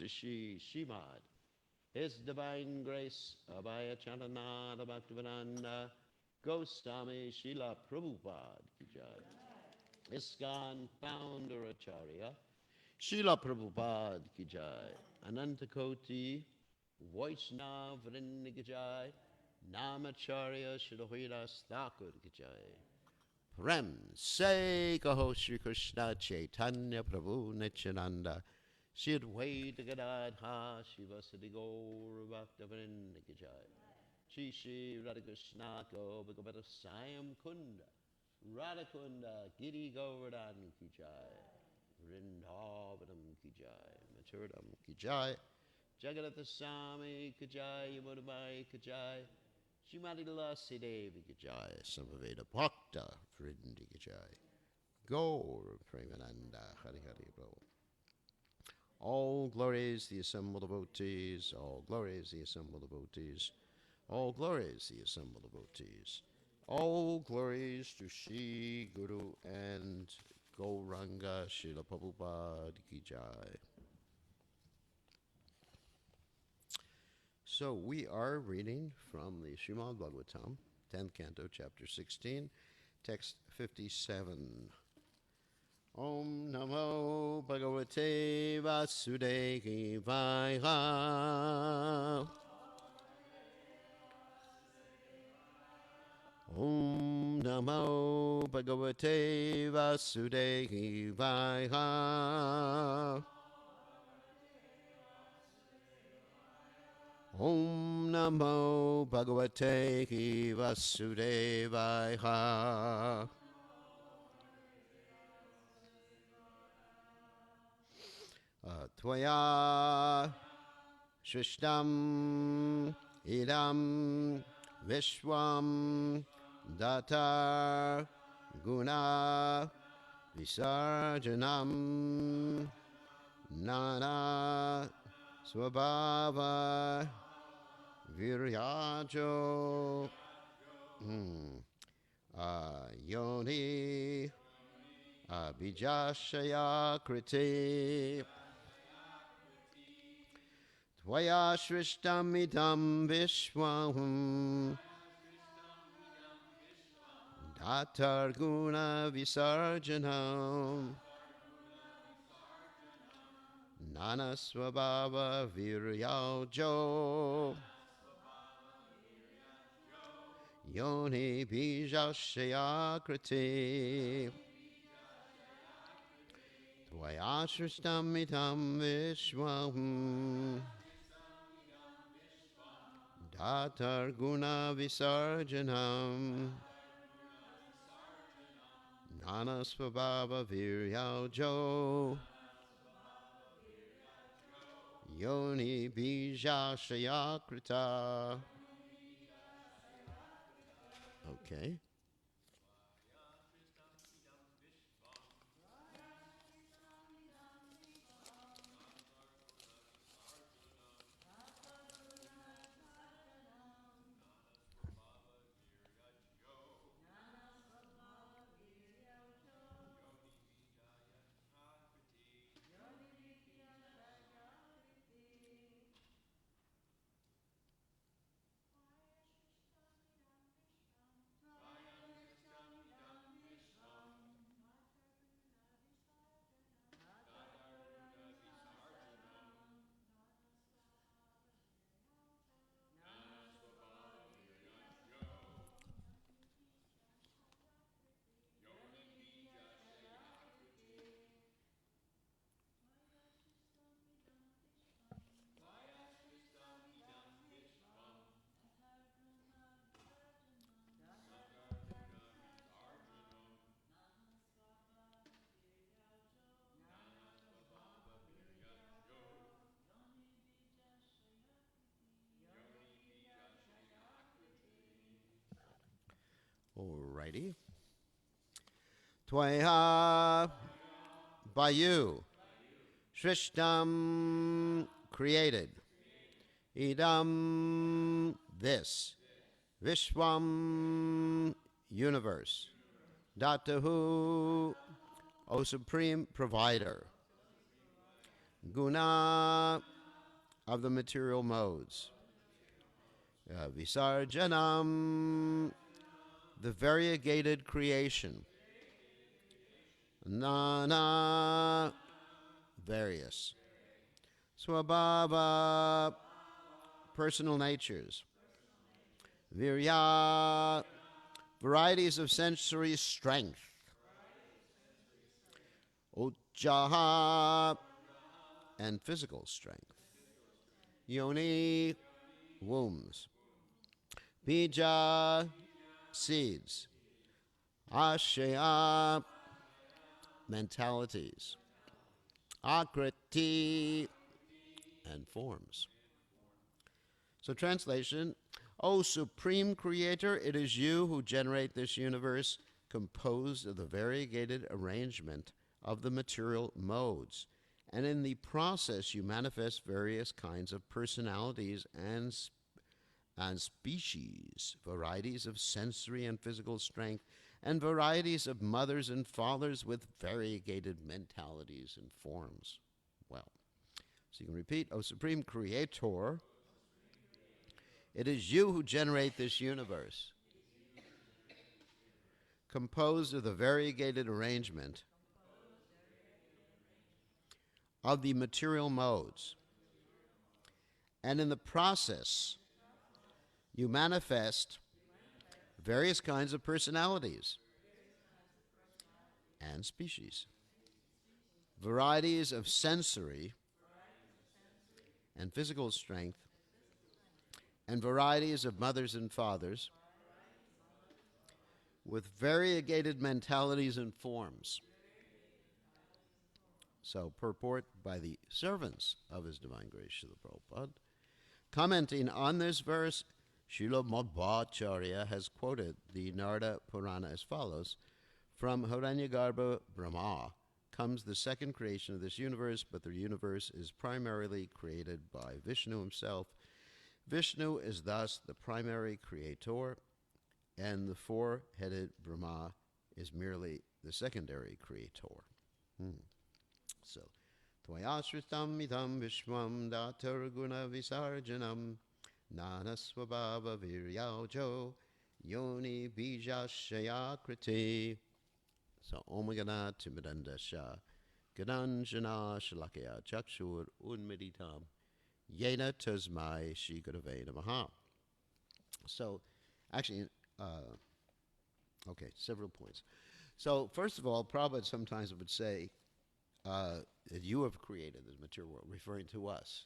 Shri Shimad. His Divine Grace, Abhaya Charanada Bhaktivedanta Goswami Srila Prabhupada Ki Jai. ISKCON Founder Acharya Srila Prabhupada Ki Jai. Anantakoti Vaishnav Vrinda Ki Jai. Namacharya Shrilas Thakur Ki Jai. Prem Se Kaho Shri Krishna Chaitanya Prabhu Nityananda Shri Advaita Gadadha Shivasati Gaur Bhaktivinoda Ki Jai. Shri Shri Radhakrishna Ko Bhagavata Sayam Kunda Radhakunda Giri Govardhan Ki Jai. Vrindavanam Ki Jai. Maturidam Ki Jai. Jagannatha Swami Ki Jai. Yamudamai Ki Jai. Shrimati Lasi Devi Ki Jai. Samaveda Bhakta Vrindi Ki Jai. Gaur Premananda Hari Hari Bro. All glories the assembled devotees, all glories the assembled devotees, all glories the assembled devotees, all glories to Shri Guru and Gauranga Srila Prabhupada Ki Jai. So we are reading from the Srimad Bhagavatam, 10th Canto, Chapter 16, Text 57. Om Namo Bhagavate Vasudevaya. Om Namo Bhagavate Vasudevaya. Om Namo Bhagavate Vasudevaya. Tvaya Shrishtam Idam Vishwam Datar Guna Visarjanam Nana Swabhava Viryajo Yoni Abhijashaya Kriti Tvaya Shrishtam Idam Vishwam Datar Guna Visarjanam Nana Swabhava Viryajo Yoni Bijashaya Kriti Tvaya Shrishtam Idam Vishwam Datar Guna Visarjanam Nana Swabhava Viryajo Yoni Bija Shayakrita. Okay. Alrighty. Tvaya, by you, Shrishtam, created, Idam, this, Vishwam, universe, Datahu, O Supreme Provider, Guna of the material modes. Visarjanam, the variegated creation. Nana, various. Swabhava, personal natures. Virya, varieties of sensory strength. Ujjaha, and physical strength. Yoni, wombs. Bija, seeds. Ashaya, mentalities. Akriti, and forms. So translation, O Supreme Creator, it is you who generate this universe composed of the variegated arrangement of the material modes. And in the process, you manifest various kinds of personalities and species, varieties of sensory and physical strength, and varieties of mothers and fathers with variegated mentalities and forms. Well, so you can repeat, O Supreme Creator, it is you who generate this universe, composed of the variegated arrangement of the material modes. And in the process, you manifest various kinds of personalities and species, varieties of sensory and physical strength, and varieties of mothers and fathers with variegated mentalities and forms. So, purport by the servants of His Divine Grace, Srila Prabhupada. Commenting on this verse, Srila Madhvacharya has quoted the Narada Purana as follows: From Hiranyagarbha Brahma comes the second creation of this universe, but the universe is primarily created by Vishnu himself. Vishnu is thus the primary creator, and the four-headed Brahma is merely the secondary creator. So, Tvayasritam idam vishwam datar guna visarjanam nanasvabhava viryaujo yoni bija kriti. So, Omagana timidandasha gananjana shalakya chakshur unmiditam yena tasmai shri gurave namaha. So, actually, several points. So, first of all, Prabhupada sometimes would say, that you have created this material world, referring to us.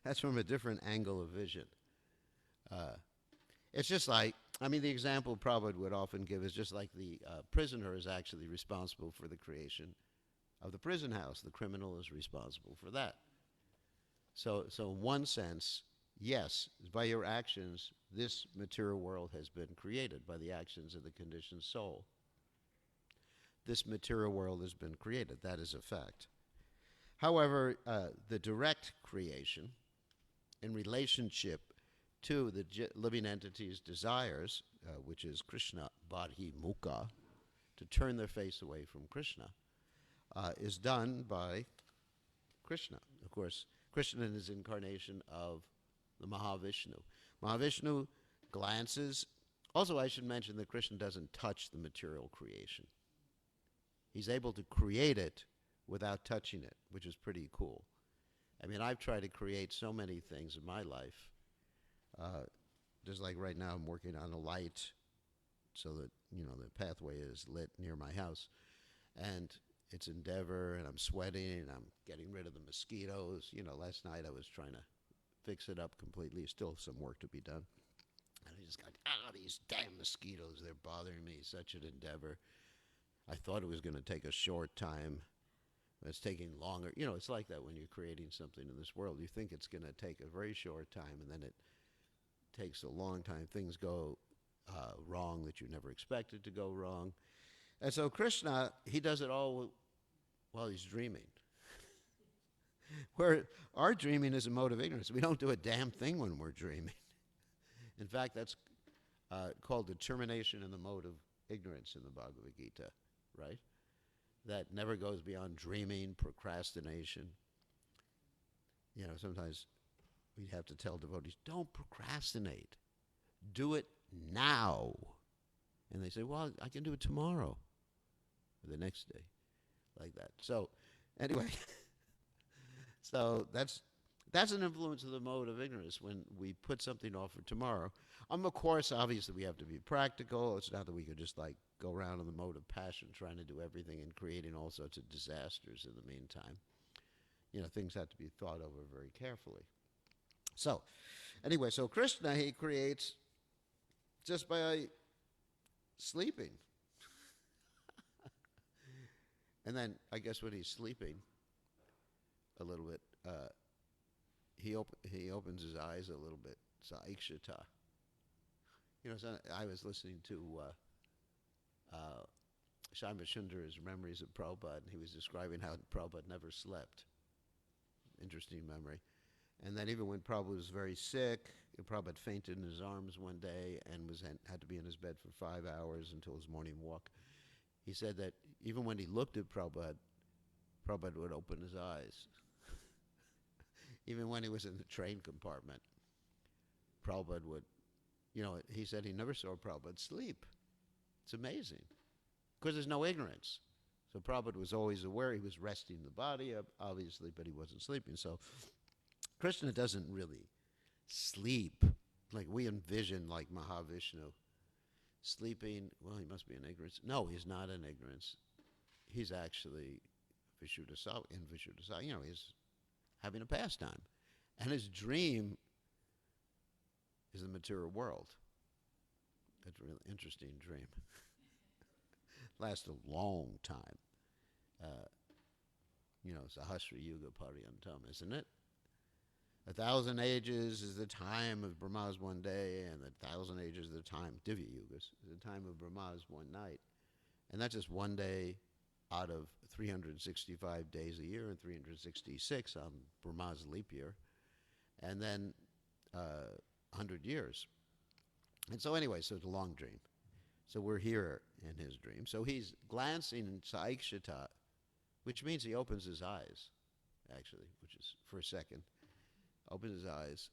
That's from a different angle of vision. It's just like, the example Prabhupada would often give is just like the prisoner is actually responsible for the creation of the prison house. The criminal is responsible for that. So in one sense, yes, by your actions, this material world has been created by the actions of the conditioned soul. This material world has been created. That is a fact. However, the direct creation in relationship to the living entity's desires, which is Krishna Badhi Mukha, to turn their face away from Krishna, is done by Krishna. Of course, Krishna is an incarnation of the Mahavishnu. Mahavishnu glances. Also, I should mention that Krishna doesn't touch the material creation. He's able to create it without touching it, which is pretty cool. I've tried to create so many things in my life. Just like right now, I'm working on a light so that, the pathway is lit near my house. And it's endeavor, and I'm sweating, and I'm getting rid of the mosquitoes. Last night I was trying to fix it up completely. Still some work to be done. And I just got, these damn mosquitoes, they're bothering me. Such an endeavor. I thought it was going to take a short time. It's taking longer. It's like that when you're creating something in this world. You think it's going to take a very short time, and then it takes a long time. Things go wrong that you never expected to go wrong. And so Krishna, he does it all while he's dreaming. Where our dreaming is a mode of ignorance. We don't do a damn thing when we're dreaming. In fact, that's called determination in the mode of ignorance in the Bhagavad Gita, right? that never goes beyond dreaming, procrastination. Sometimes we have to tell devotees, don't procrastinate. Do it now. And they say, well, I can do it tomorrow or the next day, like that. So, anyway, so that's an influence of the mode of ignorance when we put something off for tomorrow. Of course, obviously, we have to be practical. It's not that we could just like go around in the mode of passion trying to do everything and creating all sorts of disasters in the meantime. Things have to be thought over very carefully. So, anyway, so Krishna, he creates just by sleeping. And then, I guess when he's sleeping a little bit, he opens his eyes a little bit. Saikshata. So I was listening to Shama Sundar's Memories of Prabhupada, and he was describing how Prabhupada never slept. Interesting memory. And then even when Prabhupada was very sick, Prabhupada fainted in his arms one day and had to be in his bed for 5 hours until his morning walk. He said that even when he looked at Prabhupada, Prabhupada would open his eyes. Even when he was in the train compartment, Prabhupada would, he said he never saw Prabhupada sleep. It's amazing. Because there's no ignorance. So Prabhupada was always aware. He was resting the body, obviously, but he wasn't sleeping. So Krishna doesn't really sleep like we envision, like Mahavishnu sleeping. Well, he must be in ignorance. No, he's not in ignorance. He's actually in Vishuddhasa. He's having a pastime. And his dream is the material world. That's a really interesting dream. Lasts a long time. Sahasra Yuga Pariyantam, isn't it? 1,000 ages is the time of Brahma's one day, and 1,000 ages is the time, Divya Yugas, is the time of Brahma's one night. And that's just one day out of 365 days a year and 366 on Brahma's leap year. And then 100 years. And so anyway, so it's a long dream. So we're here in his dream. So he's glancing in Saikshata, which means he opens his eyes, actually, which is for a second. Opens his eyes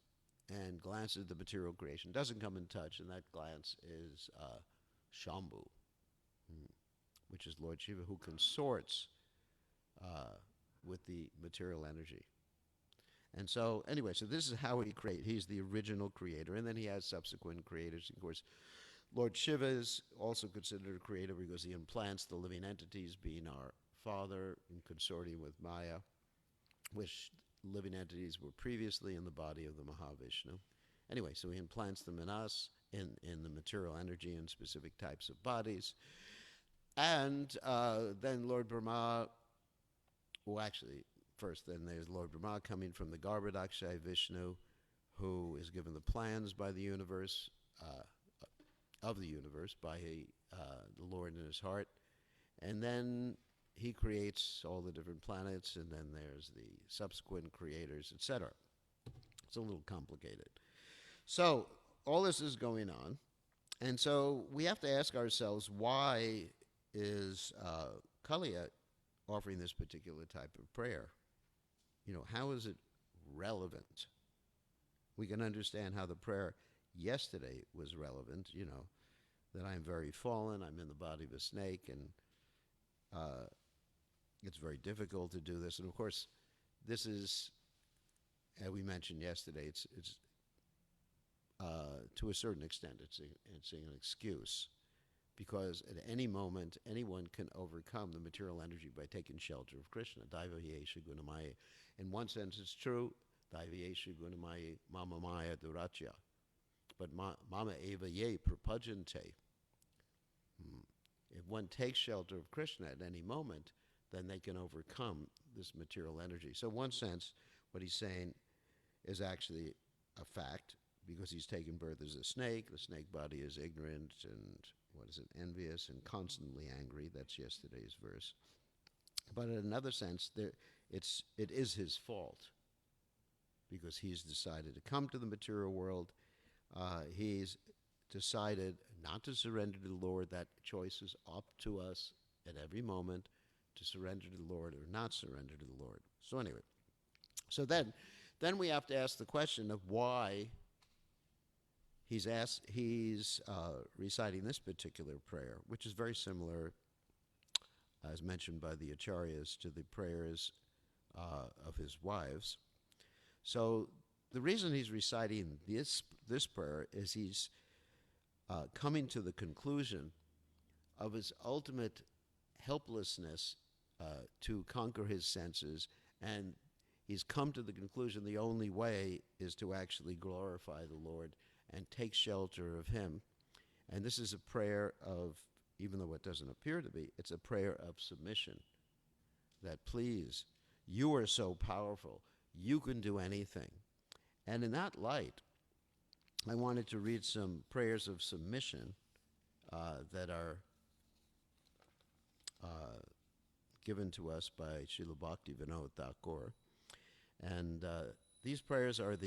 and glances at the material creation. Doesn't come in touch, and that glance is Shambhu, which is Lord Shiva, who consorts with the material energy. And so, anyway, so this is how he creates. He's the original creator, and then he has subsequent creators. Of course, Lord Shiva is also considered a creator because he implants the living entities, being our father in consorting with Maya, which living entities were previously in the body of the Mahavishnu. Anyway, so he implants them in us, in the material energy in specific types of bodies. And then Lord Brahma, first then there's Lord Brahma coming from the Garbhodakshay Vishnu, who is given the plans by the universe, of the universe, by the Lord in his heart. And then he creates all the different planets, and then there's the subsequent creators, etc. It's a little complicated. So all this is going on, and so we have to ask ourselves, why is Kaliya offering this particular type of prayer? How is it relevant? We can understand how the prayer yesterday was relevant, that I'm very fallen, I'm in the body of a snake, and it's very difficult to do this. And of course, this is, as we mentioned yesterday, it's to a certain extent, it's an excuse, because at any moment, anyone can overcome the material energy by taking shelter of Krishna. Daiva yesha gunamaya. In one sense, it's true. Daiva yesha gunamaya mama maya durachya. But mama eva ye prapajante. If one takes shelter of Krishna at any moment, then they can overcome this material energy. So in one sense, what he's saying is actually a fact, because he's taken birth as a snake. The snake body is ignorant and, envious and constantly angry. That's yesterday's verse. But in another sense, it is his fault, because he's decided to come to the material world. He's decided not to surrender to the Lord. That choice is up to us at every moment to surrender to the Lord or not surrender to the Lord. So anyway, so then we have to ask the question of why he's reciting this particular prayer, which is very similar, as mentioned by the acharyas, to the prayers of his wives. So the reason he's reciting this prayer is he's coming to the conclusion of his ultimate helplessness to conquer his senses, and he's come to the conclusion the only way is to actually glorify the Lord and take shelter of him. And this is a prayer of, even though it doesn't appear to be, it's a prayer of submission. That please, you are so powerful, you can do anything. And in that light, I wanted to read some prayers of submission that are given to us by Srila Bhaktivinoda Thakur. And these prayers are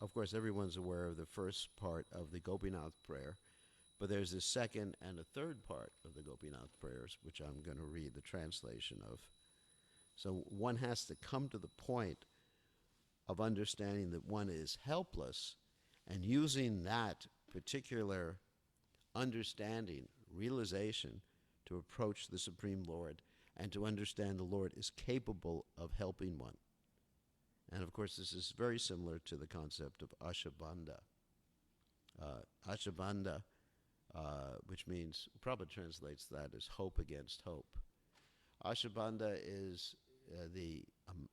of course, everyone's aware of the first part of the Gopinath prayer, but there's a second and a third part of the Gopinath prayers, which I'm going to read the translation of. So one has to come to the point of understanding that one is helpless, and using that particular understanding, realization, to approach the Supreme Lord and to understand the Lord is capable of helping one. And of course, this is very similar to the concept of Ashabandha. Ashabandha, which means, Prabhupada translates that as hope against hope. Ashabandha is the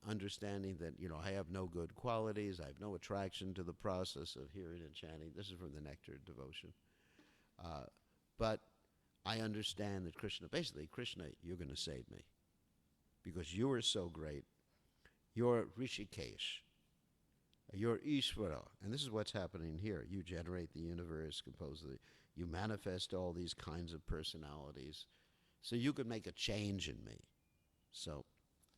understanding that, I have no good qualities, I have no attraction to the process of hearing and chanting. This is from the Nectar Devotion. But I understand that Krishna, you're going to save me. Because you are so great. You're Rishikesh. You're Ishvara. And this is what's happening here. You generate the universe, you manifest all these kinds of personalities. So you could make a change in me. So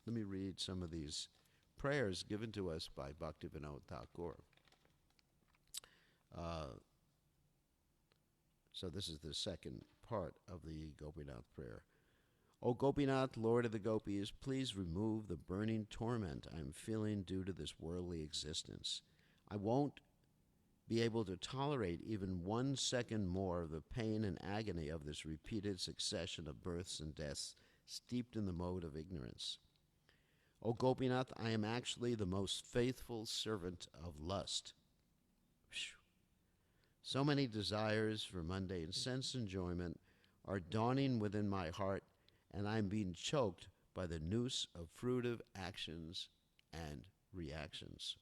let me read some of these prayers given to us by Bhaktivinoda Thakur. So this is the second part of the Gopinath prayer. O Gopinath, Lord of the Gopis, please remove the burning torment I am feeling due to this worldly existence. I won't be able to tolerate even 1 second more of the pain and agony of this repeated succession of births and deaths steeped in the mode of ignorance. O Gopinath, I am actually the most faithful servant of lust. So many desires for mundane sense enjoyment are dawning within my heart, and I am being choked by the noose of fruitive actions and reactions.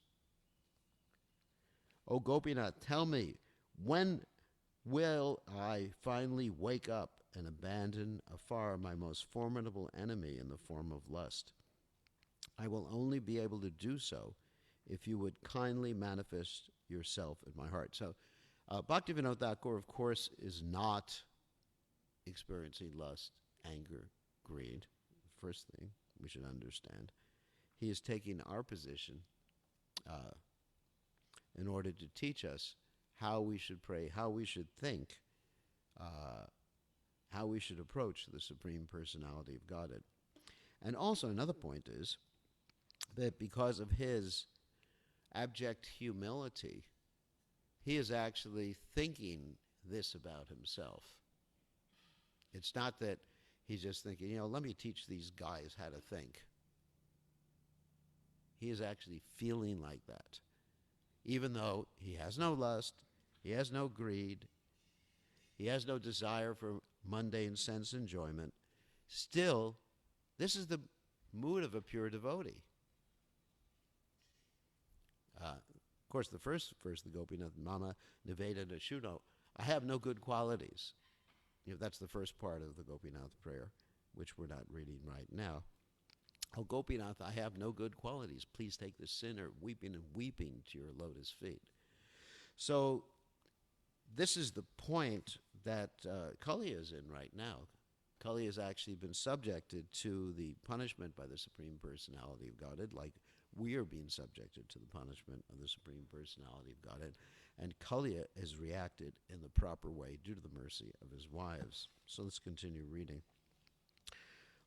O Gopinath, tell me, when will I finally wake up and abandon afar my most formidable enemy in the form of lust? I will only be able to do so if you would kindly manifest yourself in my heart. So, Bhaktivinoda Thakur, of course, is not experiencing lust, anger, greed. First thing we should understand. He is taking our position in order to teach us how we should pray, how we should think, how we should approach the Supreme Personality of Godhead. And also another point is that because of his abject humility, he is actually thinking this about himself. It's not that he's just thinking, let me teach these guys how to think. He is actually feeling like that. Even though he has no lust, he has no greed, he has no desire for mundane sense enjoyment, still, this is the mood of a pure devotee. Of course, the first verse, the Gopinath, Mama Nivedana Shuno, I have no good qualities. That's the first part of the Gopinath prayer, which we're not reading right now. O Gopinath, I have no good qualities. Please take the sinner weeping and weeping to your lotus feet. So this is the point that Kali is in right now. Kali has actually been subjected to the punishment by the Supreme Personality of Godhead, like we are being subjected to the punishment of the Supreme Personality of Godhead. And Kali has reacted in the proper way due to the mercy of his wives. So let's continue reading.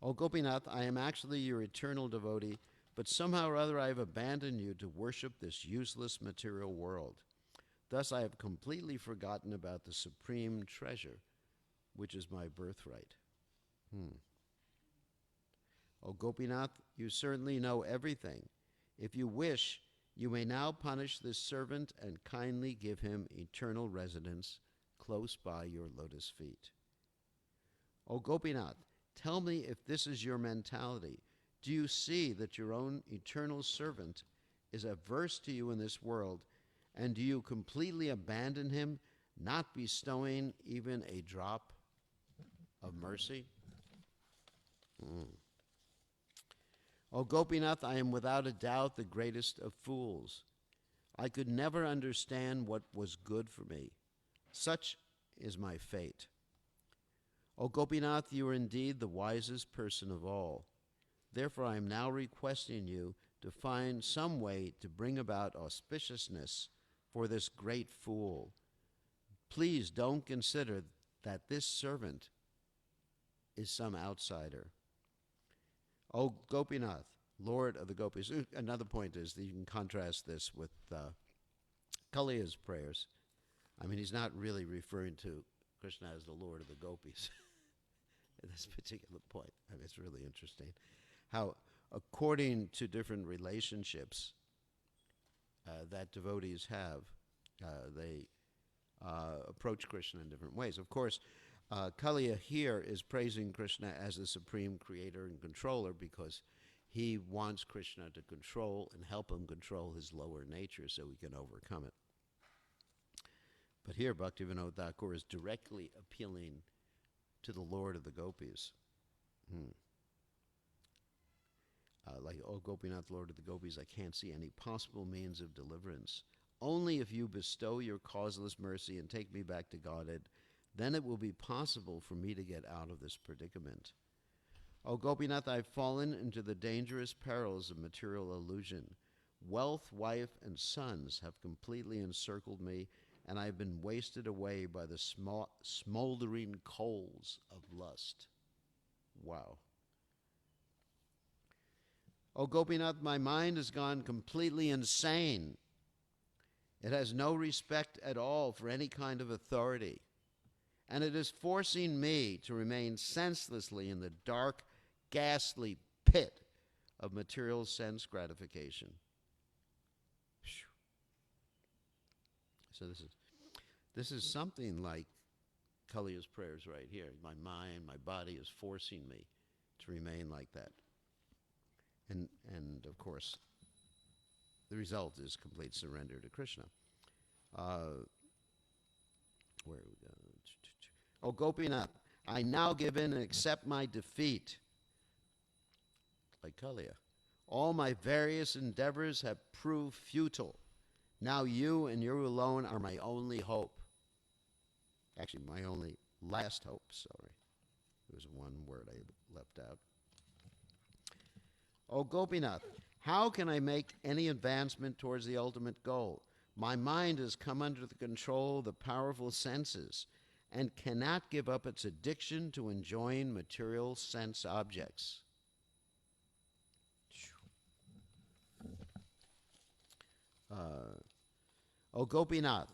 O Gopinath, I am actually your eternal devotee, but somehow or other I have abandoned you to worship this useless material world. Thus I have completely forgotten about the supreme treasure, which is my birthright. O Gopinath, you certainly know everything. If you wish, you may now punish this servant and kindly give him eternal residence close by your lotus feet. O Gopinath, tell me if this is your mentality. Do you see that your own eternal servant is averse to you in this world, and do you completely abandon him, not bestowing even a drop of mercy? O Gopinath, I am without a doubt the greatest of fools. I could never understand what was good for me. Such is my fate. O Gopinath, you are indeed the wisest person of all. Therefore, I am now requesting you to find some way to bring about auspiciousness for this great fool. Please don't consider that this servant is some outsider. O Gopinath, Lord of the Gopis. Another point is that you can contrast this with Kaliya's prayers. I mean, he's not really referring to Krishna as the Lord of the Gopis at this particular point. I mean, it's really interesting how, according to different relationships that devotees have, they approach Krishna in different ways. Of course, Kaliya here is praising Krishna as the supreme creator and controller because he wants Krishna to control and help him control his lower nature so he can overcome it. But here, Bhaktivinoda Thakur is directly appealing to the Lord of the Gopis. Like, O Gopinath, Lord of the Gopis, I can't see any possible means of deliverance. Only if you bestow your causeless mercy and take me back to Godhead, then it will be possible for me to get out of this predicament. O Gopinath, I've fallen into the dangerous perils of material illusion. Wealth, wife, and sons have completely encircled me, and I've been wasted away by the smoldering coals of lust. Wow. O Gopinath, my mind has gone completely insane. It has no respect at all for any kind of authority, and it is forcing me to remain senselessly in the dark, ghastly pit of material sense gratification. So this is something like Kaliya's prayers right here. My mind, my body is forcing me to remain like that. And of course, the result is complete surrender to Krishna. Where we go? O Gopinath, I now give in and accept my defeat. Like Kaliya. All my various endeavors have proved futile. Now you and you alone are my only hope. Actually, my only last hope, sorry. There was one word I left out. O Gopinath, how can I make any advancement towards the ultimate goal? My mind has come under the control of the powerful senses and cannot give up its addiction to enjoying material sense objects. O Gopinath,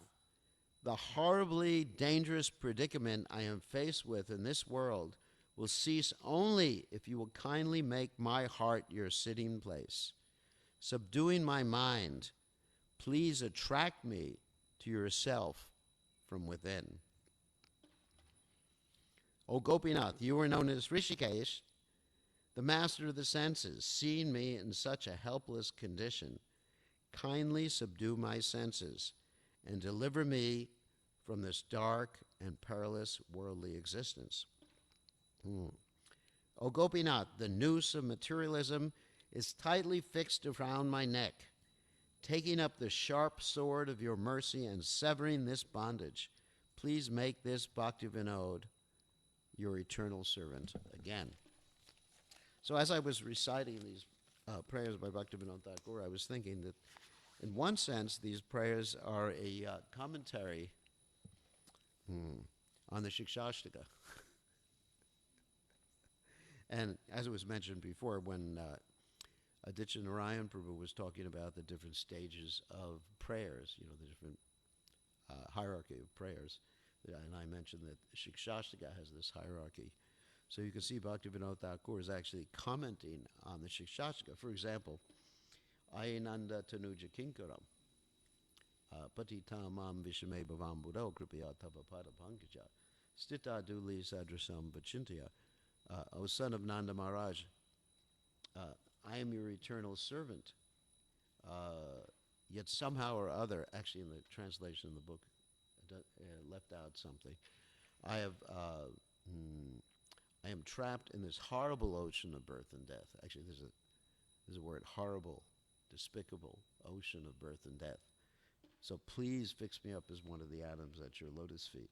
the horribly dangerous predicament I am faced with in this world will cease only if you will kindly make my heart your sitting place. Subduing my mind, please attract me to yourself from within. O Gopinath, you are known as Rishikesh, the master of the senses. Seeing me in such a helpless condition, kindly subdue my senses and deliver me from this dark and perilous worldly existence. O Gopinath, the noose of materialism is tightly fixed around my neck. Taking up the sharp sword of your mercy and severing this bondage, please make this Bhaktivinoda your eternal servant again. So as I was reciting these prayers by Bhaktivinoda Thakur, I was thinking that in one sense these prayers are a commentary on the Shikshashtaka. And as it was mentioned before, when Aditya Narayan Prabhu was talking about the different stages of prayers, the different hierarchy of prayers, and I mentioned that Shikshashtaka has this hierarchy. So you can see Bhaktivinoda Thakur is actually commenting on the Shikshashtaka. For example, Ayananda Tanuja Kinkaram, Patitam Mam Vishame Bhavam Buddho Kripiya Tapapada Pankaja, Stita Duli Sadrasam Vachintya, O son of Nanda Maharaj, I am your eternal servant. Yet somehow or other, actually in the translation of the book, left out something. I am trapped in this horrible ocean of birth and death. Actually, there's a word, horrible, despicable ocean of birth and death. So please fix me up as one of the atoms at your lotus feet.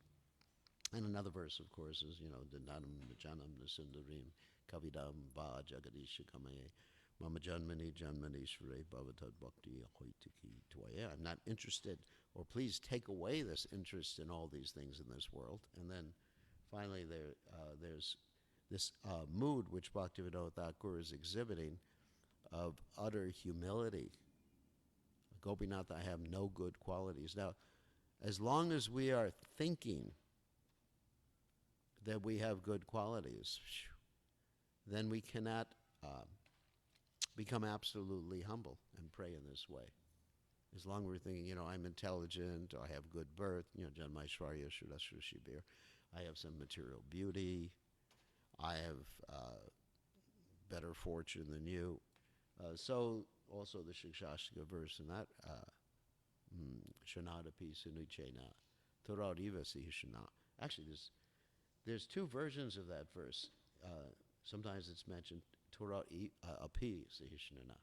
And another verse, of course, is, Dandanam Najanam Nasundarim Kavidam Va Jagadisha Kamaye Mama Janmani Janmani Shre Bhavatad Bhakti Ahoitiki Twaya. I'm not interested, or please take away this interest in all these things in this world. And then finally there's this mood which Bhaktivinoda Thakur is exhibiting of utter humility. Gopinath, I have no good qualities. Now, as long as we are thinking that we have good qualities, then we cannot become absolutely humble and pray in this way. As long as we're thinking, I'm intelligent, I have good birth, Janmaishwarya Shurashrushibir, I have some material beauty, I have better fortune than you. So also the Shikshashtaka verse in that, Shanadapi Sunuchena, Torariva Sihishana. Actually, there's two versions of that verse. Sometimes it's mentioned Torah api Sihishana.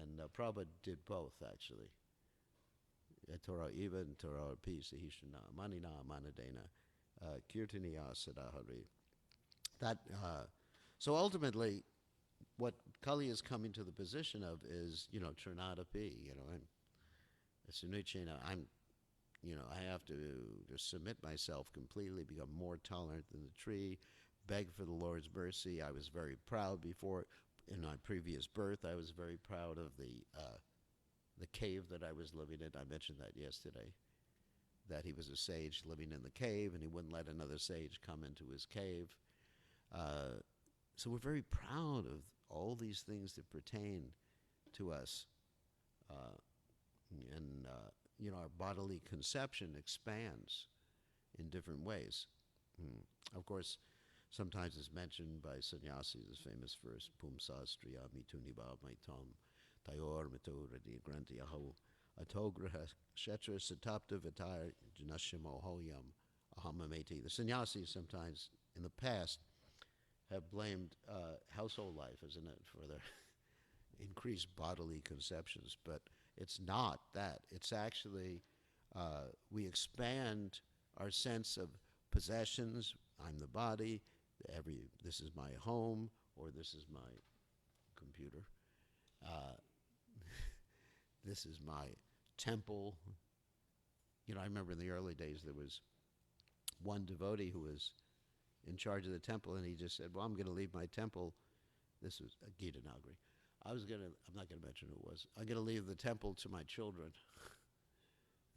And Prabhupada did both, actually. Torah Eva and Torah api Sihishana. Manina Manadena. Kirtaniya Sadahari. So ultimately, what Kali is coming to the position of is, Trinadapi, I have to just submit myself completely, become more tolerant than the tree, beg for the Lord's mercy. I was very proud before, in my previous birth, I was very proud of the cave that I was living in. I mentioned that yesterday, that he was a sage living in the cave, and he wouldn't let another sage come into his cave. So we're very proud of all these things that pertain to us. Our bodily conception expands in different ways. Of course, sometimes it's mentioned by sannyasis, this famous verse, Pumsa Striya Mituniba Maitam Tayor Mituradi Grantiyaho Atograha Shetra Satapta Vitar Janashimo Hoyam Ahamameti. The sannyasis sometimes in the past have blamed household life, isn't it, for their increased bodily conceptions, but it's not that. It's actually, we expand our sense of possessions. I'm the body, this is my home, or this is my computer. This is my temple. I remember in the early days there was one devotee who was in charge of the temple, and he just said, well, I'm going to leave my temple. This was Gita Nagri. I'm not going to mention who it was. I'm going to leave the temple to my children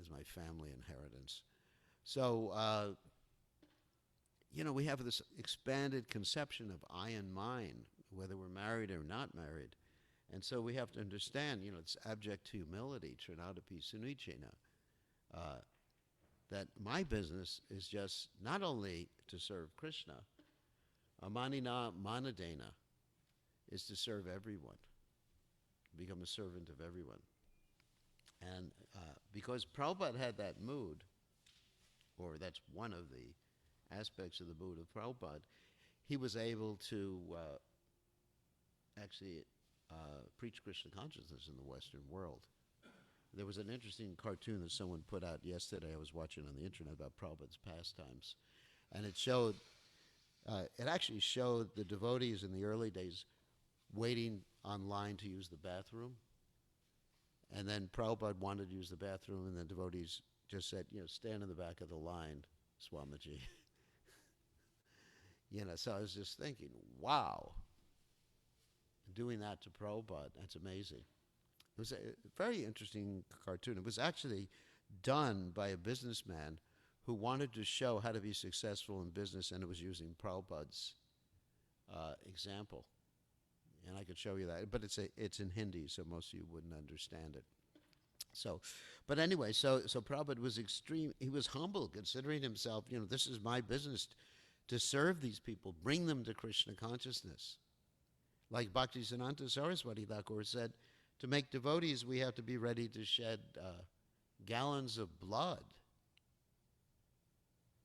as my family inheritance. So, we have this expanded conception of I and mine, whether we're married or not married. And so we have to understand, it's abject humility, Trinadapi Sunuchena, that my business is just not only to serve Krishna, Amanina Manadena is to serve everyone, become a servant of everyone. And because Prabhupada had that mood, or that's one of the aspects of the mood of Prabhupada, he was able to actually preach Krishna consciousness in the Western world. There was an interesting cartoon that someone put out yesterday, I was watching on the internet, about Prabhupada's pastimes. And it actually showed the devotees in the early days waiting online to use the bathroom. And then Prabhupada wanted to use the bathroom, and the devotees just said, stand in the back of the line, Swamiji. So I was just thinking, wow, doing that to Prabhupada, that's amazing. It was a very interesting cartoon. It was actually done by a businessman who wanted to show how to be successful in business, and it was using Prabhupada's example. And I could show you that, but it's in Hindi, so most of you wouldn't understand it. So, but anyway, so Prabhupada was extreme. He was humble, considering himself. This is my business to serve these people, bring them to Krishna consciousness. Like Bhaktisiddhanta Saraswati Thakur said, to make devotees, we have to be ready to shed gallons of blood.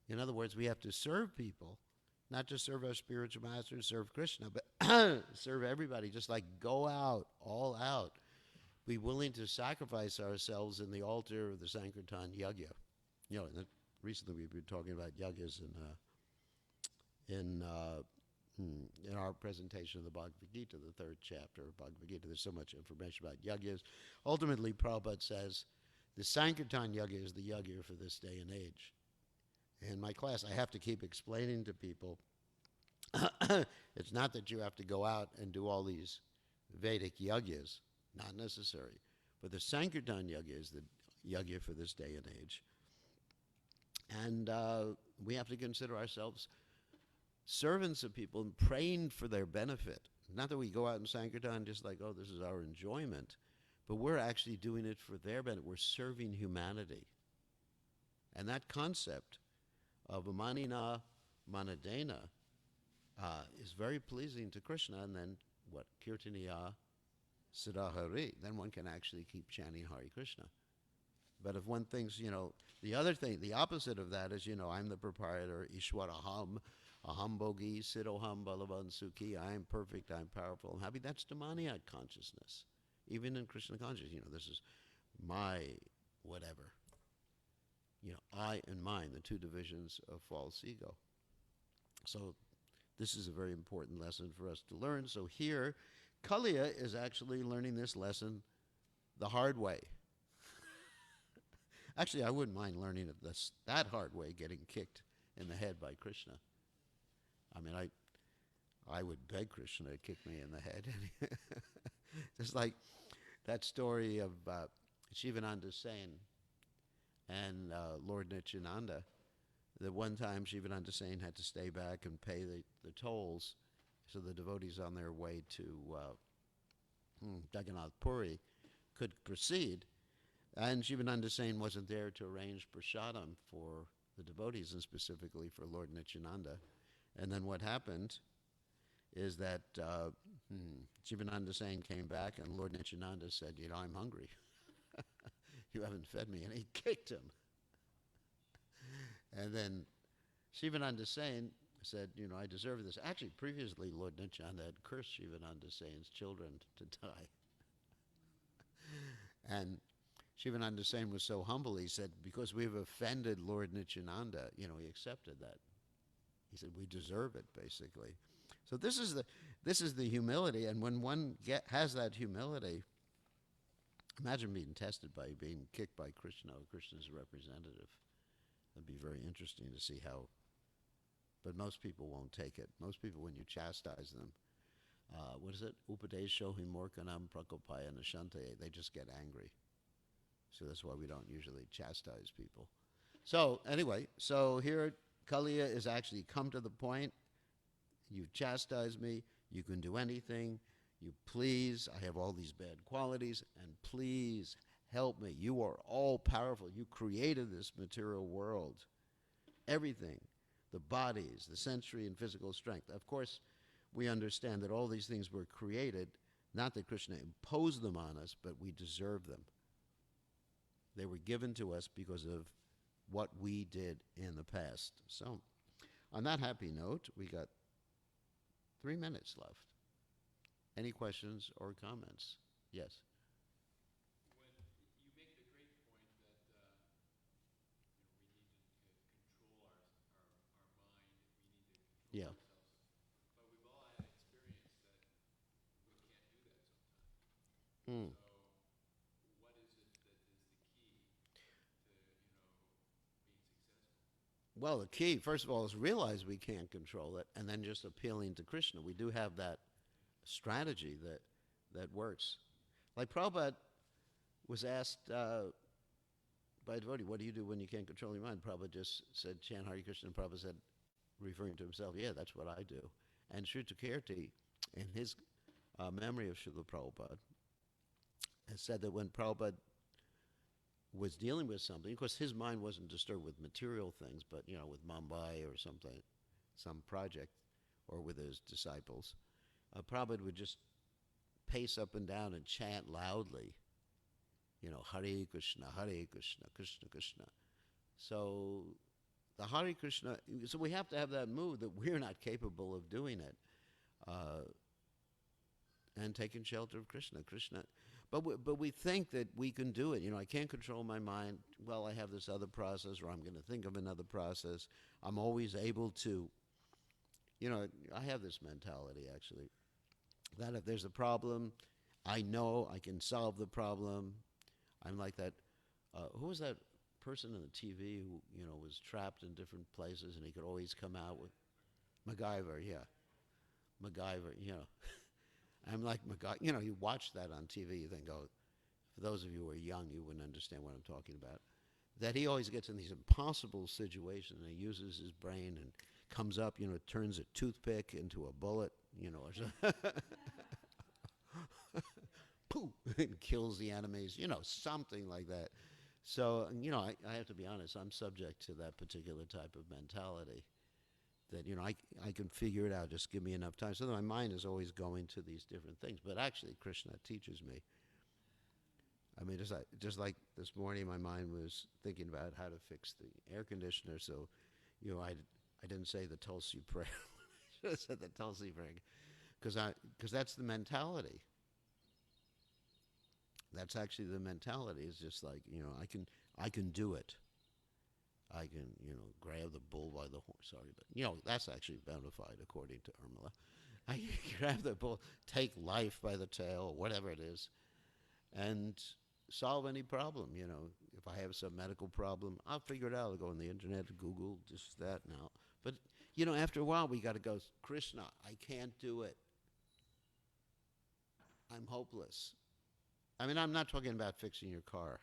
In other words, we have to serve people, not just serve our spiritual master and serve Krishna, but serve everybody. Just like go out, all out. Be willing to sacrifice ourselves in the altar of the Sankirtan Yagya. Recently we've been talking about yagyas in our presentation of the Bhagavad Gita, the third chapter of Bhagavad Gita. There's so much information about yagyas. Ultimately, Prabhupada says the Sankirtan Yagya is the yagya for this day and age. In my class, I have to keep explaining to people, it's not that you have to go out and do all these Vedic yagyas, not necessary. But the Sankirtan Yagya is the yagya for this day and age. And we have to consider ourselves servants of people and praying for their benefit. Not that we go out in Sankirtan just like, oh, this is our enjoyment, but we're actually doing it for their benefit. We're serving humanity. And that concept of Manina Manadena is very pleasing to Krishna. And then what? Kirtaniya Siddhahari. Then one can actually keep chanting Hare Krishna. But if one thinks, the other thing, the opposite of that is, I'm the proprietor, Ishwaraham, Aham Bogi, Siddhoham Balavan Sukhi, I am perfect, I'm powerful, I'm happy. That's demoniac consciousness. Even in Krishna consciousness, this is my whatever. I and mine, the two divisions of false ego. So this is a very important lesson for us to learn. So here, Kaliya is actually learning this lesson the hard way. Actually, I wouldn't mind learning it that hard way, getting kicked in the head by Krishna. I mean, I would beg Krishna to kick me in the head. Just like that story of Shivananda Sain and Lord Nityananda. That one time Shivananda Sain had to stay back and pay the tolls so the devotees on their way to Jagannath Puri could proceed. And Shivananda Sain wasn't there to arrange prasadam for the devotees and specifically for Lord Nityananda. And then what happened is that Shivananda Sain came back and Lord Nityananda said, I'm hungry. You haven't fed me. And he kicked him. And then Shivananda Sain said, I deserve this. Actually, previously, Lord Nityananda had cursed Shivananda Sain's children to die. And Shivananda Sain was so humble, he said, because we've offended Lord Nityananda, he accepted that. He said, we deserve it, basically. So this is the humility, and when one has that humility, imagine being tested by being kicked by Krishna, or Krishna's representative. It'd be very interesting to see how, but most people won't take it. Most people, when you chastise them, what is it? Upadesho himorkanam prakopaya nashante. They just get angry. So that's why we don't usually chastise people. So anyway, so here Kaliya is actually come to the point. You chastise me. You can do anything. You please. I have all these bad qualities, and please help me. You are all powerful. You created this material world. Everything. The bodies, the sensory and physical strength. Of course, we understand that all these things were created, not that Krishna imposed them on us, but we deserve them. They were given to us because of what we did in the past. So, on that happy note, we got 3 minutes left. Any questions or comments? Yes. Yeah. Mm. Well, the key, first of all, is realize we can't control it, and then just appealing to Krishna. We do have that strategy that works. Like Prabhupada was asked by a devotee, what do you do when you can't control your mind? Prabhupada just said, chant Hare Krishna. And Prabhupada said, referring to himself, yeah, that's what I do. And Sri Kirti, in his memory of Srila Prabhupada, has said that when Prabhupada was dealing with something, of course, his mind wasn't disturbed with material things, but, with Mumbai or something, some project, or with his disciples, Prabhupada would just pace up and down and chant loudly, Hare Krishna, Krishna Krishna. So the Hare Krishna, so we have to have that mood that we're not capable of doing it, and taking shelter of Krishna. But we think that we can do it. I can't control my mind. Well, I have this other process, or I'm going to think of another process. I'm always able to, I have this mentality, actually, that if there's a problem, I know I can solve the problem. I'm like that. Who was that person on the TV who, was trapped in different places and he could always come out with MacGyver, yeah. MacGyver, I'm like MacGyver. You watch that on TV, you think, oh, for those of you who are young, you wouldn't understand what I'm talking about. That he always gets in these impossible situations and he uses his brain and comes up, turns a toothpick into a bullet, or something. Pooh, and kills the enemies, something like that. So, I have to be honest, I'm subject to that particular type of mentality that, I can figure it out, just give me enough time. So my mind is always going to these different things. But actually, Krishna teaches me. I mean, just like this morning, my mind was thinking about how to fix the air conditioner. So, I didn't say the Tulsi prayer. I should have said the Tulsi prayer. Because that's the mentality. That's actually the mentality. It's just like, I can do it. I can, grab the bull by the horn. Sorry, but, that's actually bona fide according to Irmala. I can grab the bull, take life by the tail, whatever it is, and solve any problem. If I have some medical problem, I'll figure it out. I'll go on the internet, Google, this, that, now. But, after a while, we got to go, Krishna, I can't do it. I'm hopeless. I mean, I'm not talking about fixing your car.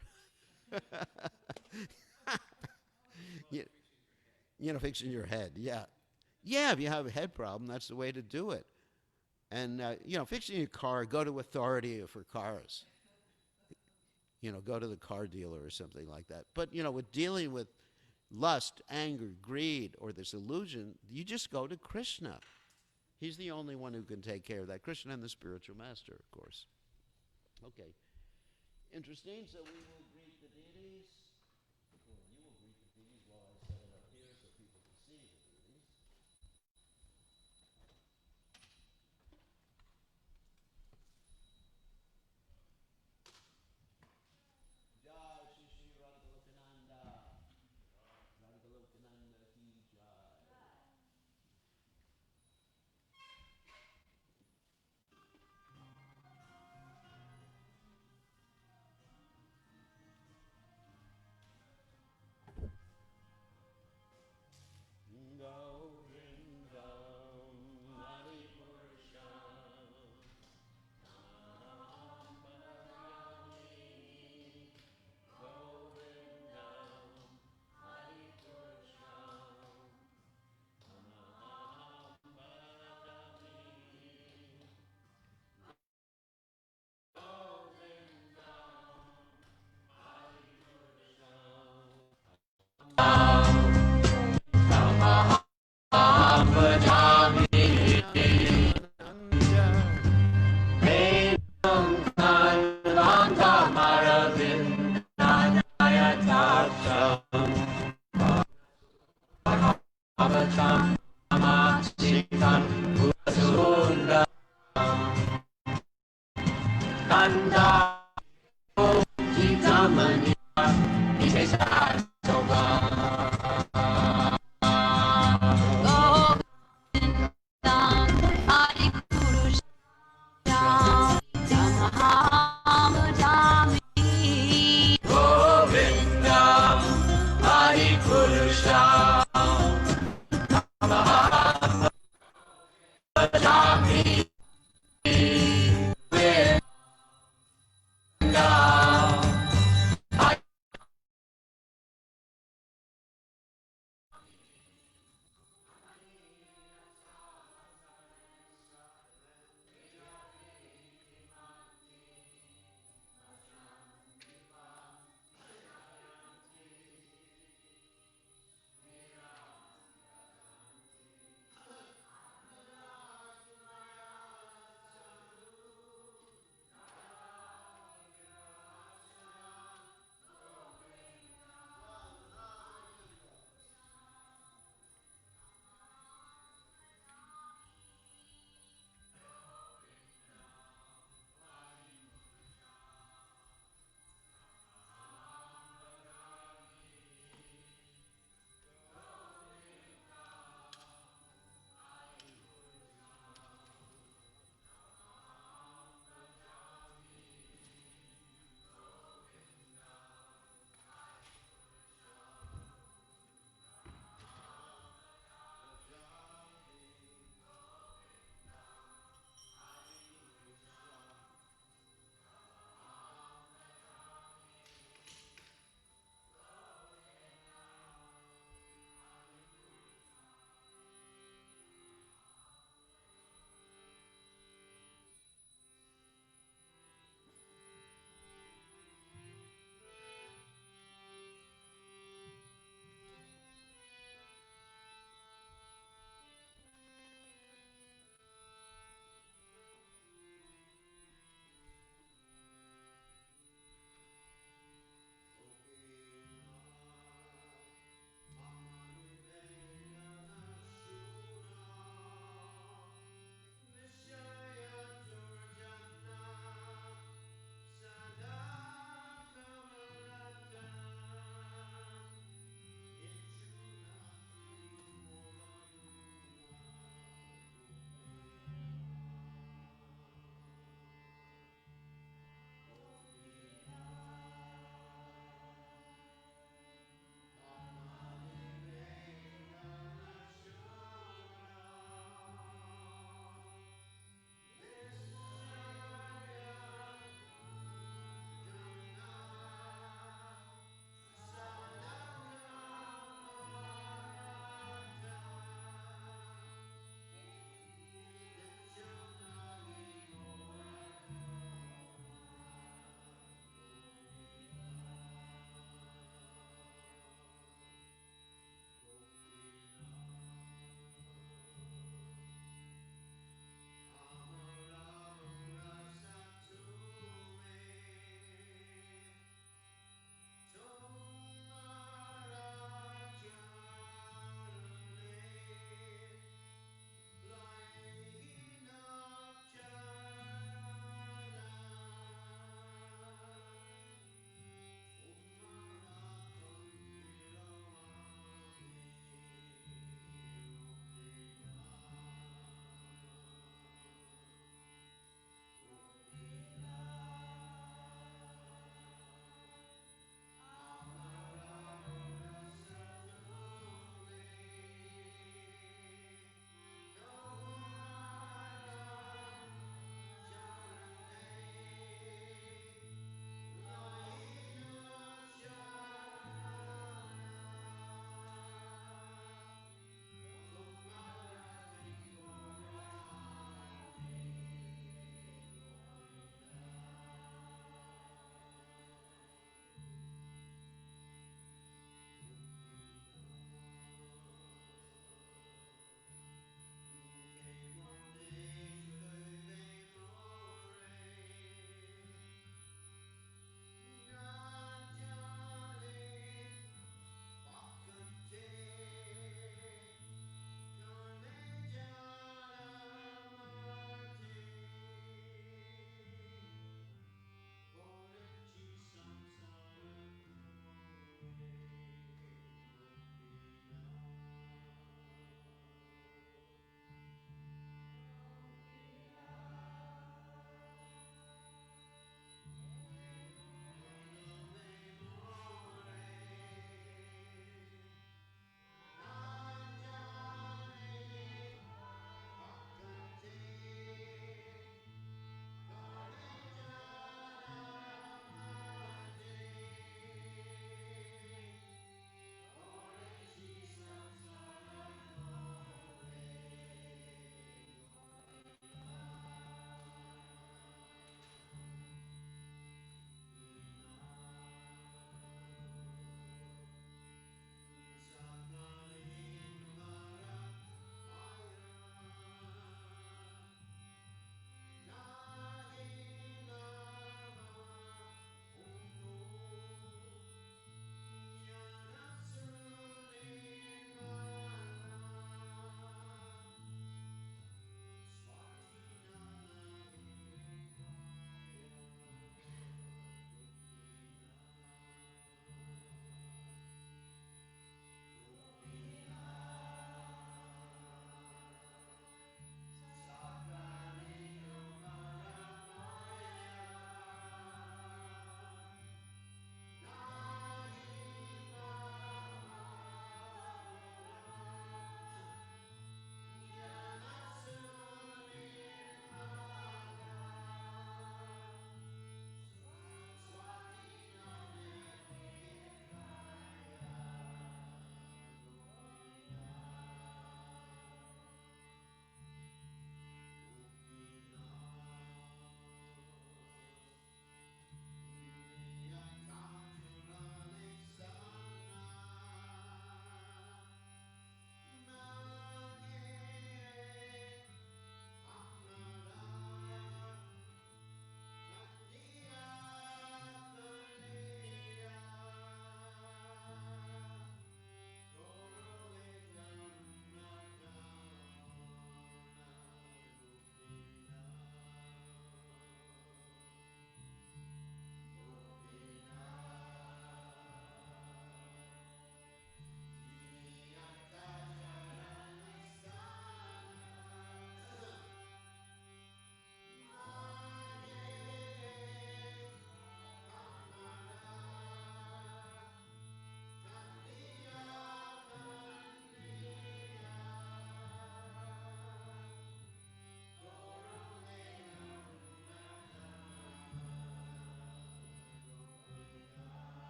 Fixing your head, yeah. Yeah, if you have a head problem, that's the way to do it. And, fixing your car, go to authority for cars. Go to the car dealer or something like that. But, with dealing with lust, anger, greed, or this illusion, you just go to Krishna. He's the only one who can take care of that. Krishna and the spiritual master, of course. Okay. Interesting. So we will greet the deities. Or you will greet the deities while I set it up here so people can see the deities. Jai Shri Shri Radhalokananda. Radhalokananda ki jai.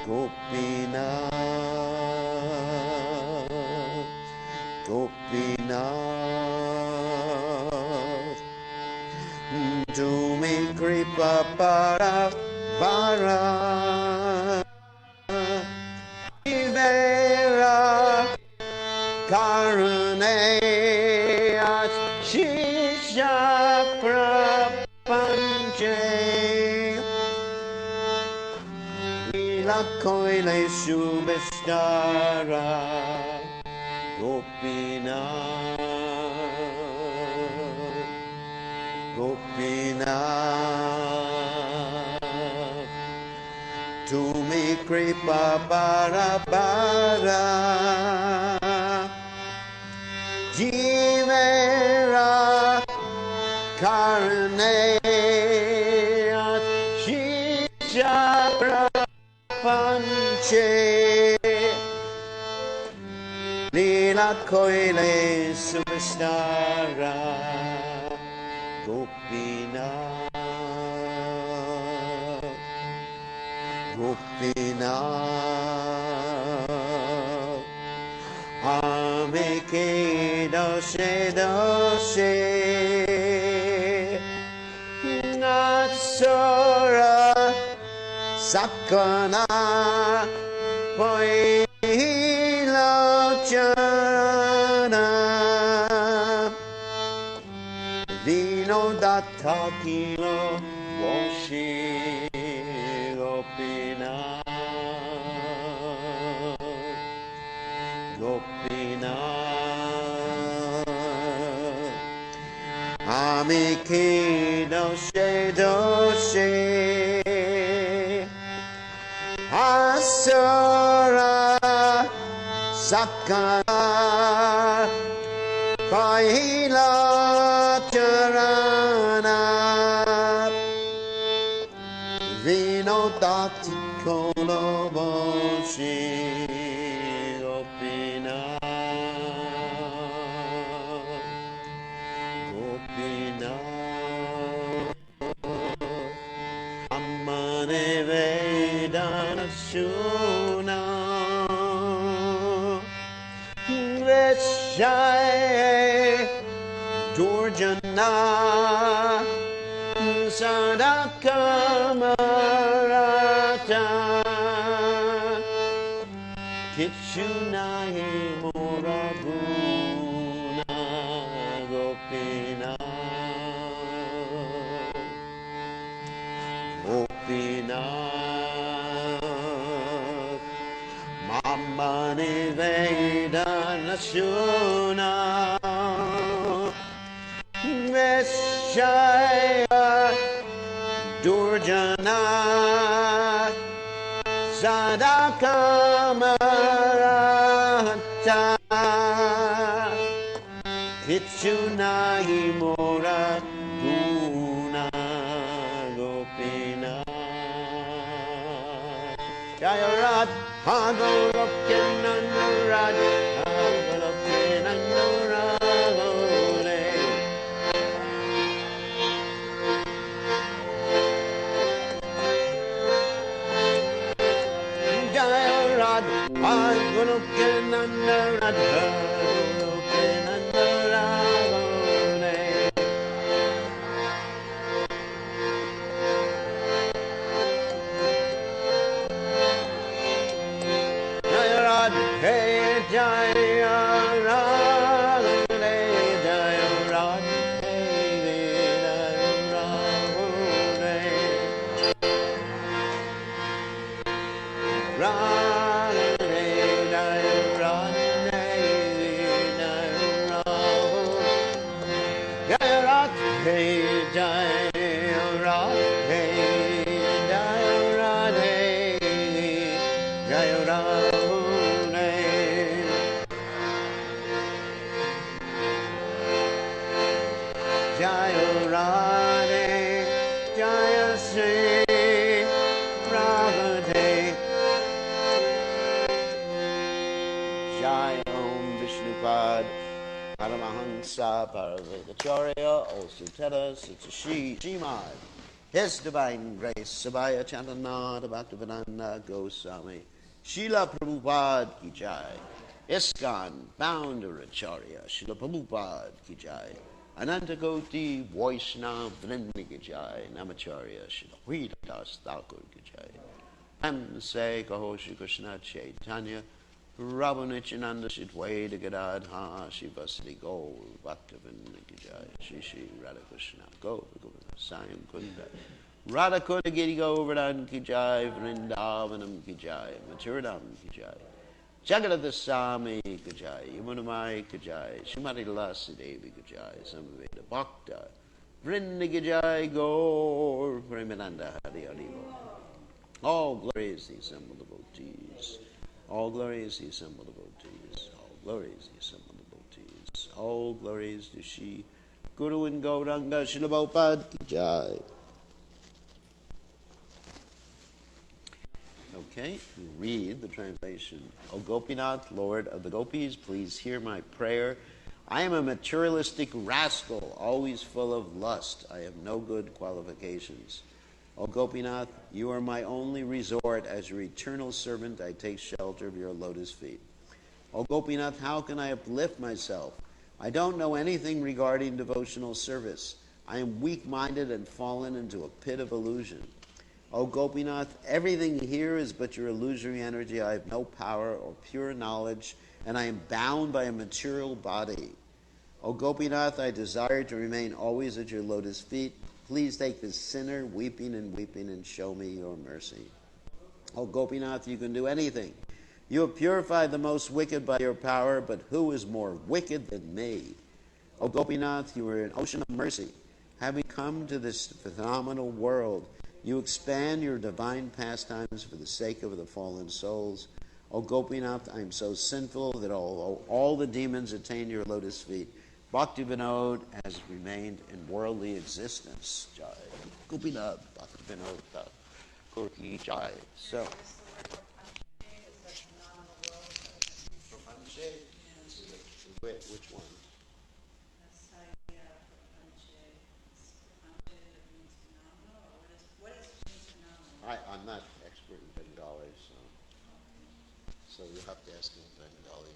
Gopinath, Gopinath, do me kripa para para Ivera karune shisha prapanche Lila koile subestara Gopinath, Gopinath, tu mi kripa para para Jivera karane shisha prapanche Lila koile superstara Gopinath, Gopinath, Ameke doshe doshe Natsura Sakana Poilachana Vino datta kilo Woshi Gopinath, Gopinath, Amiki doshe doshe Asura Sakana Kaila Charana Vino Dati Koloboshi Gopinath, Gopinath, Ammane Vedana Shuna Veshaya Durjana Sadakamarata Kitchunahi Moraguna Gopinath, Gopinath, Mama Nivedana Shuna Veshaya Durjana Sadakamarata Kitchunahi Mora Guna Gopinath Jayarat Hagolokananurad Hagolokananuragole Jayarat Hagolokananurad Hagolokananuragole Jayarat Hey Jayarat Jayarat Hey Jayarat Hey Jayarat Jaya Sri Radhe Jai Om Vishnupad Paramahansa Paravaitacharya also tell us it's a she, Shimad. His Divine Grace, Sabaya Chantanada Bhaktivedanta Goswami, Srila Prabhupada Ki Jai, ISKCON, Founder Acharya, Srila Prabhupada Ki Jai, Anantakoti Vaishnava Vrinda Ki Jai, Namacharya, Srila Hridas Thakur Ki Jai, Nam Se Kaho Shri Krishna Chaitanya, Prabhu Nityananda Shitwaita Gadadha, Shivasri Gaur, Bhaktivedanta Ki Jai, Shri Shri Radha Krishna, Gaur Govinda, Sayam Kunda, Radha Kunda Giri Govardhan Ki Jai, Vrindavanam Ki Jai, Maturidam Ki Jai, Jagadada Swami Ki Jai, Yamunamai Ki Jai, Srimati Lasi Devi Ki Jai, Samaveda Bhakta, Vrinda Ki Jai, Gaur, Premananda Hari Hari. All glory is the assembled devotees. All glory is the assembled devotees. All glory is the assembled devotees. All glory is to Shri Guru and Gauranga Srila Prabhupada Ki Jai. Okay, we read the translation. O Gopinath, Lord of the Gopis, please hear my prayer. I am a materialistic rascal, always full of lust. I have no good qualifications. O Gopinath, you are my only resort. As your eternal servant, I take shelter of your lotus feet. O Gopinath, how can I uplift myself? I don't know anything regarding devotional service. I am weak-minded and fallen into a pit of illusion. O Gopinath, everything here is but your illusory energy. I have no power or pure knowledge, and I am bound by a material body. O Gopinath, I desire to remain always at your lotus feet. Please take this sinner weeping and show me your mercy. O Gopinath, you can do anything. You have purified the most wicked by your power, but who is more wicked than me? O Gopinath, you are an ocean of mercy. Having come to this phenomenal world, you expand your divine pastimes for the sake of the fallen souls. O Gopinath, I am so sinful that although all the demons attain your lotus feet, Bhakti Vinod has remained in worldly existence. Jai. Gopinath, Bhakti Vinod Thakur Ki Jai. So, which one? I'm not expert in Bengali, so you'll have to ask him Bengali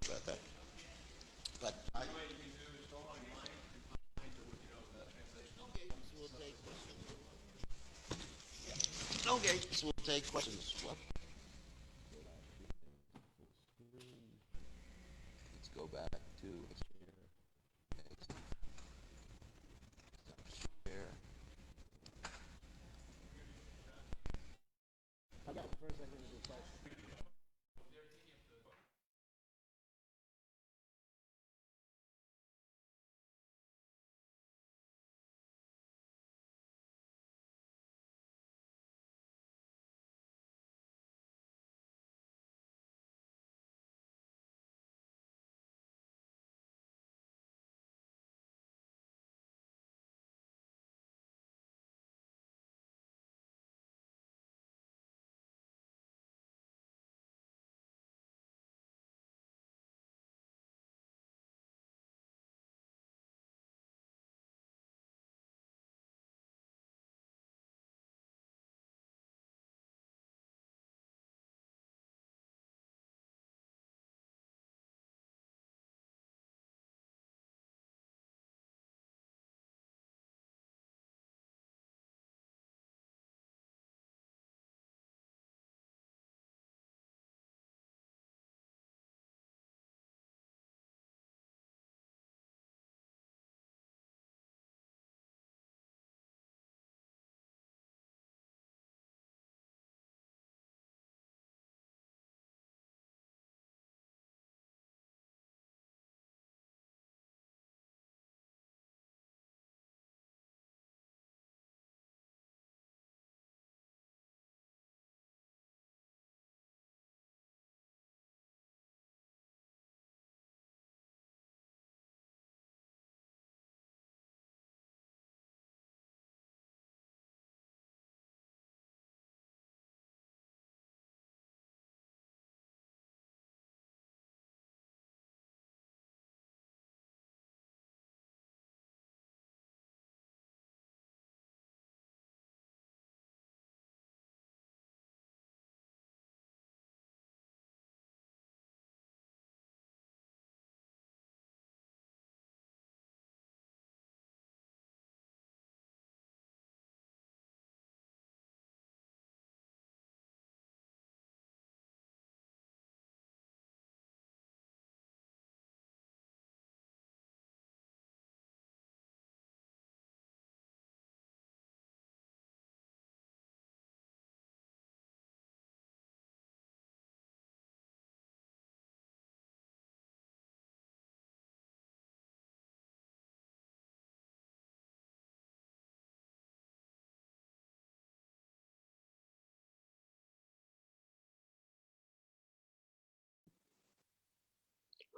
about that. But I. Okay, so we'll take questions. What? Let's go back to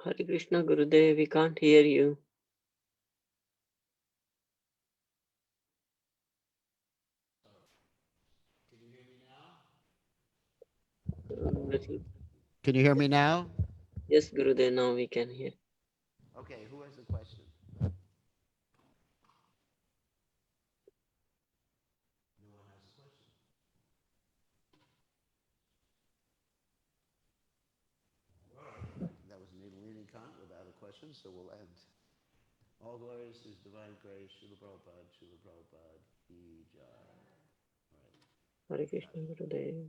Hare Krishna Gurudev, we can't hear you. Little. Can you hear me now? Yes, Gurudev, now we can hear. Okay, who has a question? No one has a question. All right. That was an leading comment without a question, so we'll end. All glories to His Divine Grace, Srila Prabhupada, Srila Prabhupada, Ki Jai. All right. Hare Krishna Gurudev.